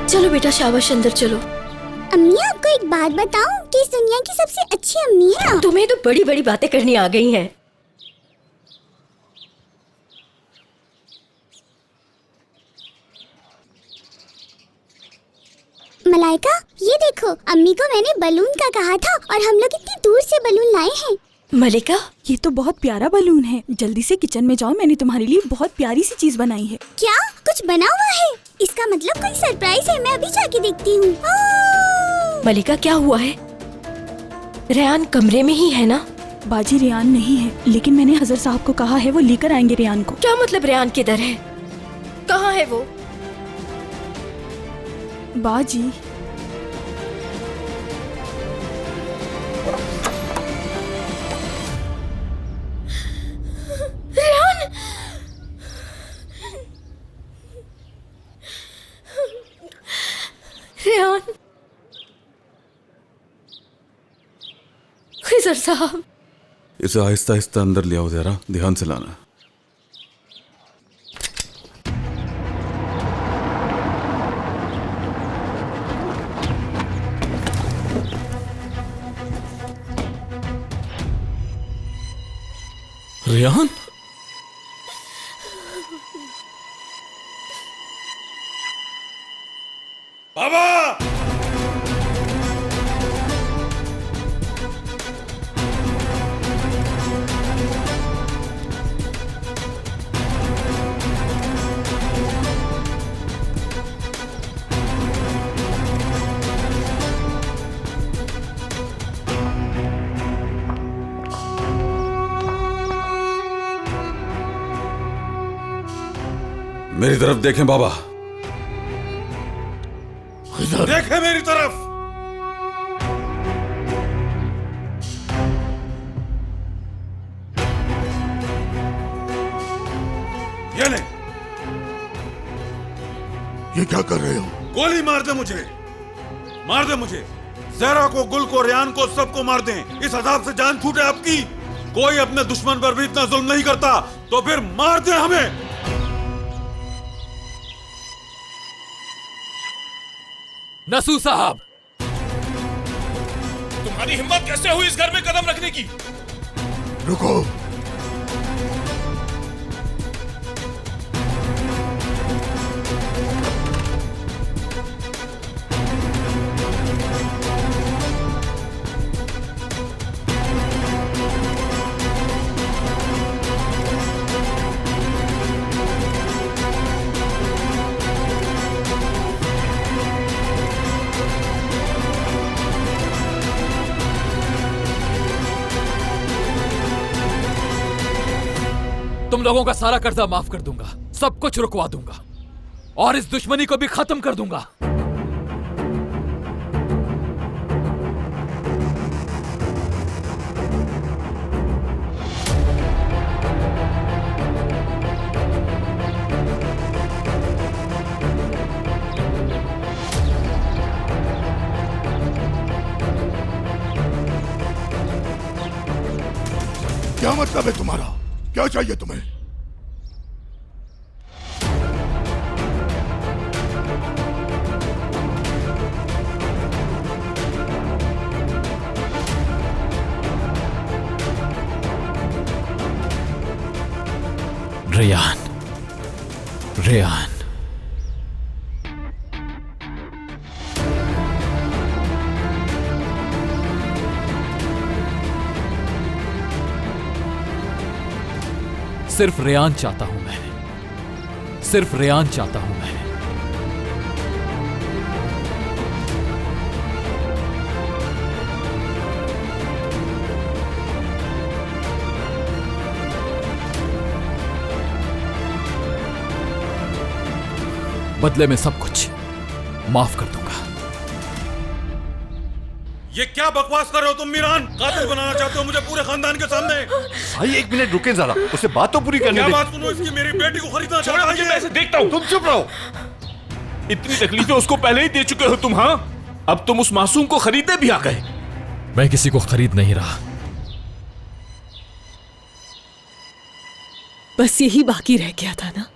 चलो बेटा, शाबाश, अंदर चलो। अम्मी आपको एक बात बताऊं कि इस दुनिया की सबसे अच्छी अम्मी है। तुम्हें तो बड़ी बड़ी बातें करनी आ गई हैं। मलाइका, ये देखो, अम्मी को मैंने बलून का कहा था और हम लोग इतनी दूर से बलून लाए हैं। मलिका, ये तो बहुत प्यारा बलून है। जल्दी से किचन में जाओ, मैंने तुम्हारे लिए बहुत प्यारी सी चीज बनाई है। क्या कुछ बना हुआ है? इसका मतलब कोई सरप्राइज है। मैं अभी जाके देखती हूँ। मलिका क्या हुआ है? रेहान कमरे में ही है ना? बाजी रेहान नहीं है, लेकिन मैंने हजर साहब को कहा है वो लेकर आएंगे रेहान को। क्या मतलब रेहान किधर है? कहाँ है वो? बाजी, रेहान! रेहान! खिजर साहब, इसे आहिस्ता आहिस्ता अंदर ले आओ, जरा ध्यान से लाना। रेहान, बाबा! मेरी तरफ देखें बाबा, देखें मेरी तरफ। ये ले। ये क्या कर रहे हो? गोली मार दे मुझे, मार दे मुझे। जहरा को, गुल को, रेहान को, सबको मार दें। इस अजाब से जान छूटे आपकी। कोई अपने दुश्मन पर भी इतना जुल्म नहीं करता, तो फिर मार दे हमें। नसू साहब, तुम्हारी हिम्मत कैसे हुई इस घर में कदम रखने की? रुको। तुम लोगों का सारा कर्जा माफ कर दूंगा, सब कुछ रुकवा दूंगा और इस दुश्मनी को भी खत्म कर दूंगा। क्या मतलब है तुम्हारा? क्या चाहिए तुम्हें? रेहान, रेहान, सिर्फ रेहान चाहता हूं मैं, सिर्फ रेहान चाहता हूं मैं। बदले में सब कुछ माफ कर दूंगा। ये क्या बकवास कर रहे हो तुम मीरान? कातिल बनाना चाहते हो मुझे पूरे खानदान के सामने? भाई एक मिनट रुके जरा, उसे बात तो पूरी करने क्या दे। बात सुनो इसकी? मेरी बेटी को खरीदना चाहता है ये? मैं देखता हूँ, तुम चुप रहो। इतनी तकलीफें उसको पहले ही दे चुके हो तुम। हाँ, अब तुम उस मासूम को खरीदने भी आ गए। मैं किसी को खरीद नहीं रहा, बस यही बाकी रह गया था ना।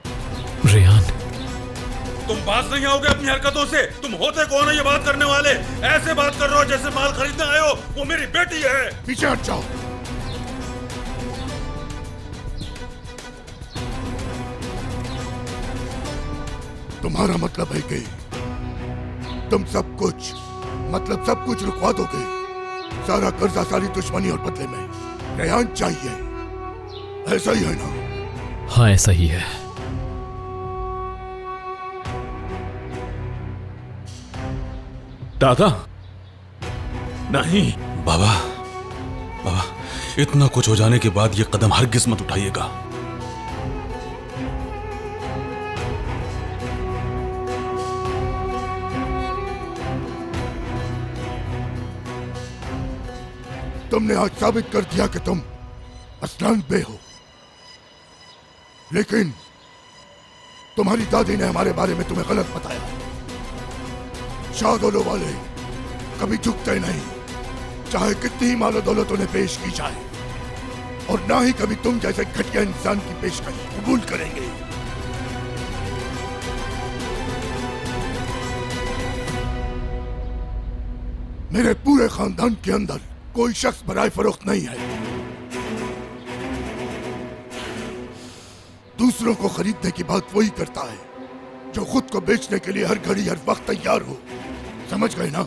रेहान, तुम बाज नहीं आओगे अपनी हरकतों से? तुम होते कौन है ये बात करने वाले? ऐसे बात कर रहे हो जैसे माल खरीदने आए हो। वो मेरी बेटी है। पीछे हट जाओ। तुम्हारा मतलब है कि तुम सब कुछ रुकवा दोगे? सारा कर्जा, सारी दुश्मनी और बदले में रेहान चाहिए, ऐसा ही है ना? हाँ, ऐसा ही है। दादा नहीं। बाबा, बाबा, इतना कुछ हो जाने के बाद ये कदम हरगिज मत उठाइएगा। तुमने आज साबित कर दिया कि तुम असलान बे हो, लेकिन तुम्हारी दादी ने हमारे बारे में तुम्हें गलत बताया। शाहदौलों वाले कभी झुकते नहीं, चाहे कितनी ही मालो दौलत उन्हें पेश की जाए, और ना ही कभी तुम जैसे घटिया इंसान की पेशकश कबूल करेंगे। मेरे पूरे खानदान के अंदर कोई शख्स बराए फरोख्त नहीं है। दूसरों को खरीदने की बात वही करता है जो खुद को बेचने के लिए हर घड़ी हर वक्त तैयार हो। समझ गए ना?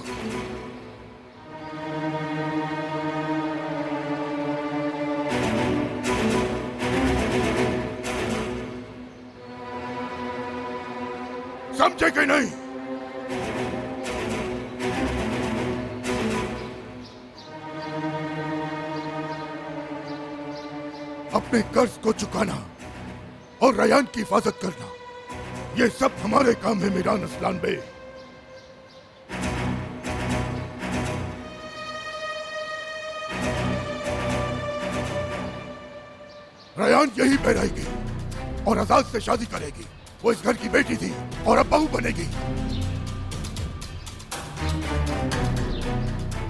समझे कि नहीं? अपने कर्ज को चुकाना और रेहान की हिफाजत करना, ये सब हमारे काम है मीरान असलान बे। रेहान यही पे रहेगी और आजाद से शादी करेगी। वो इस घर की बेटी थी और अब बहू बनेगी।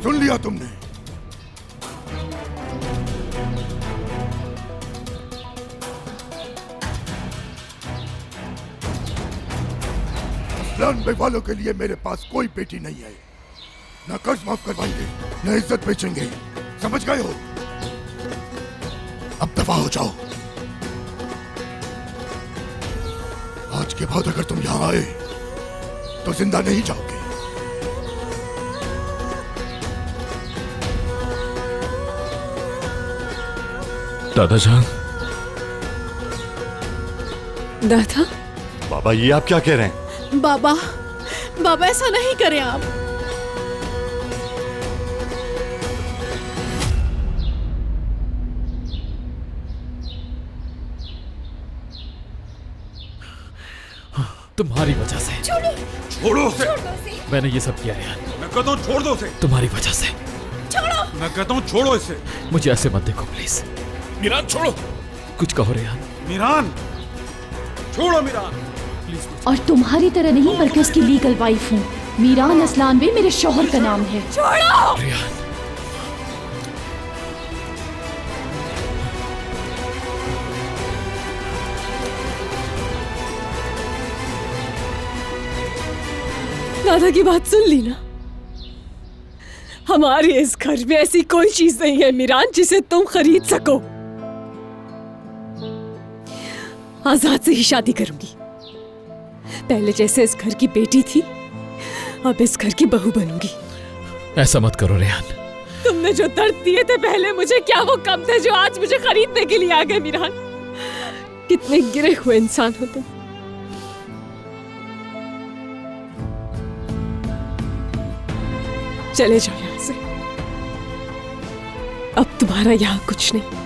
सुन लिया तुमने? असलान बे वालों के लिए मेरे पास कोई बेटी नहीं है। ना कर्ज माफ करवाएंगे, न इज्जत बेचेंगे। समझ गए हो? अब दफा हो जाओ। आज के बाद अगर तुम यहां आए तो जिंदा नहीं जाओगे। दादाजान। दादा, बाबा ये आप क्या कह रहे हैं? बाबा, बाबा ऐसा नहीं करें आप। तुम्हारी वजह से। छोड़ो उसे। मैंने ये सब किया रेहान, मैं कहता हूँ छोड़ दो उसे। तुम्हारी वजह से। मैं कहता हूँ छोड़ो इसे। मुझे ऐसे मत देखो प्लीज। मीरान छोड़ो। कुछ कहो रेहान। मीरान, छोड़ो मीरान। और तुम्हारी तरह नहीं बल्कि उसकी लीगल वाइफ हूँ। मीरान असलान बे मेरे शौहर का नाम है। रेहान, दादा की बात सुन ली ना? हमारे इस घर में ऐसी कोई चीज नहीं है मीरान जिसे तुम खरीद सको। आजाद से ही शादी करूंगी। पहले जैसे इस घर की बेटी थी, अब इस घर की बहू बनूंगी। ऐसा मत करो रेहान। तुमने जो दर्द दिए थे पहले मुझे, क्या वो कम थे जो आज मुझे खरीदने के लिए आ गए मीरान? कितने गिरे हुए इंसान हो तुम। चले जाओ यहां से। अब तुम्हारा यहां कुछ नहीं।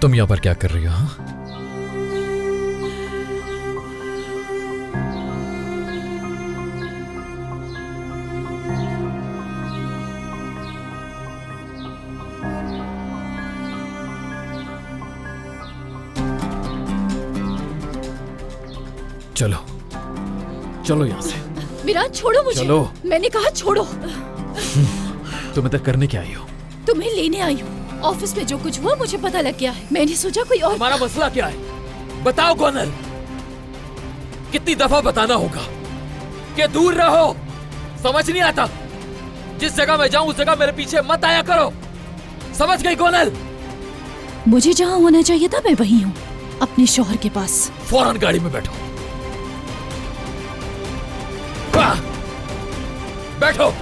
तुम यहाँ पर क्या कर रही हो? हाँ? चलो चलो यहाँ से। मीरान छोड़ो मुझे। चलो। मैंने कहा छोड़ो। तुम इधर करने क्या आई हो? तुम्हें लेने आई हूँ। ऑफिस में जो कुछ हुआ मुझे पता लग गया है। मैंने सोचा कोई और। हमारा मसला क्या है? बताओ गोनल। कितनी दफा बताना होगा कि दूर रहो? समझ नहीं आता? जिस जगह मैं जाऊं उस जगह मेरे पीछे मत आया करो। समझ गई गोनल? मुझे जहाँ होना चाहिए था मैं वहीं हूँ, अपने शौहर के पास। फौरन गाड़ी में बैठो। बैठो।